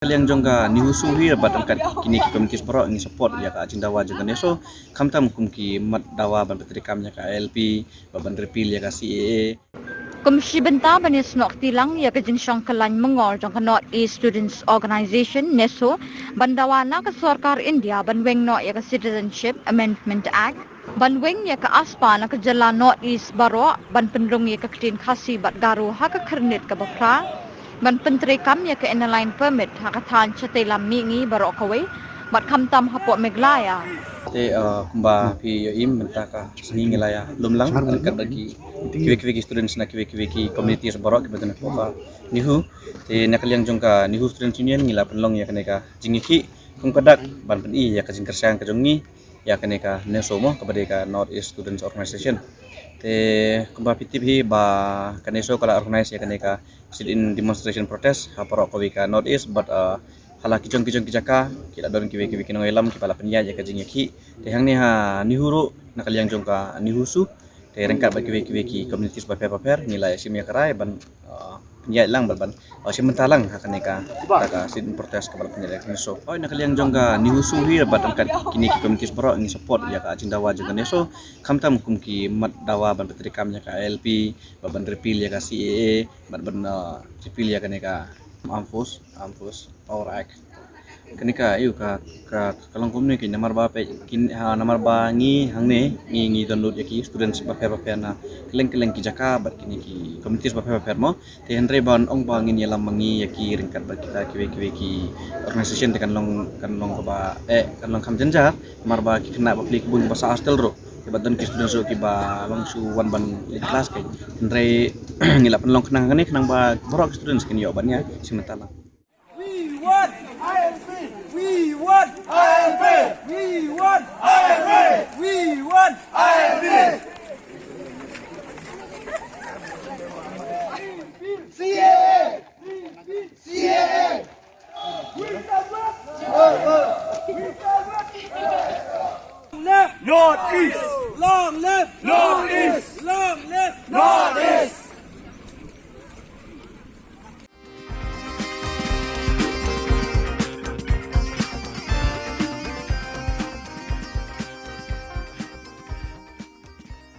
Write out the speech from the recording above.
Kalian jongga ni husuhi dapat angkat kini ki community sport ni support ya ka cindawa juga ne so kamtam kumki mat dawa ban petrikam ya ka LP ban repil ya ka CAA Komisi Benta banis nok tilang ya ke jingsang kelan mengor jong ke North East Students Organization NESO bandawana ke Sarkar India banweng no ya ke Citizenship Amendment Act banweng ya ke aspa na ke jalan North East Baro ban penrung ya ke Ketin Khasi bat garu ha ke kernit ke bapra ban pentrikam ya ke inline permit ha ke than chatelam mingi baro kawe bat kamtam hapok meglaya te kumba pi yo im mentaka seni ngelaya lumlang angkat bagi kiwi students na kiwi community seborok kebetulan poka nihu te nakaliang jongka nihu students union ngila penlong ya keneka jingiki kungkadak ban pen ya ka jingkersang ka jongi ya keneka nesomo kepada ka North East Students Organization te kumba pitip hi ba kaneso kala organize ya keneka sit in demonstration protest ha parok ka North East but hala kijong kijaka kita don kiwi kinong elam kipala penya ya kajing yaki tehang ni ha nihuru nakaliang jongka nihusu te rengkat bagi kiwi ki communities paper nilai simya karai ban penya lang ban simentalang akan neka taka sin protes kepala penya so oi nakaliang jongka nihusu hi bat angkat kini ki communities pro ni support ya ka cindawa juga ne so kamtam kumki mat dawa ban petrikam ya ka LP ban repil ya ka CAA ban repil ya ka neka ampus power act kenika iu ka kalong komne ki namar ba pe kin namar ba ngi hangne ngi download yaki students ba na keleng ki jaka bat kini ki communities ba mo te henre ban ong ba ngi yalam mangi yaki ringkat ba kita kiwe ki organization te kan long ko ba kan long kam jenjar namar ba ki kena ba plik bun bahasa astel ro kebetulan ki students ki ba long su wan ban kelas kai henre ngila penlong kenang ba borok students kini yo bannya sementara We want ILP! We want ILP! We want ILP! We want ILP! CAA! CAA! We can work! We can work! Left! North East! Long left! North East! Long left! North East!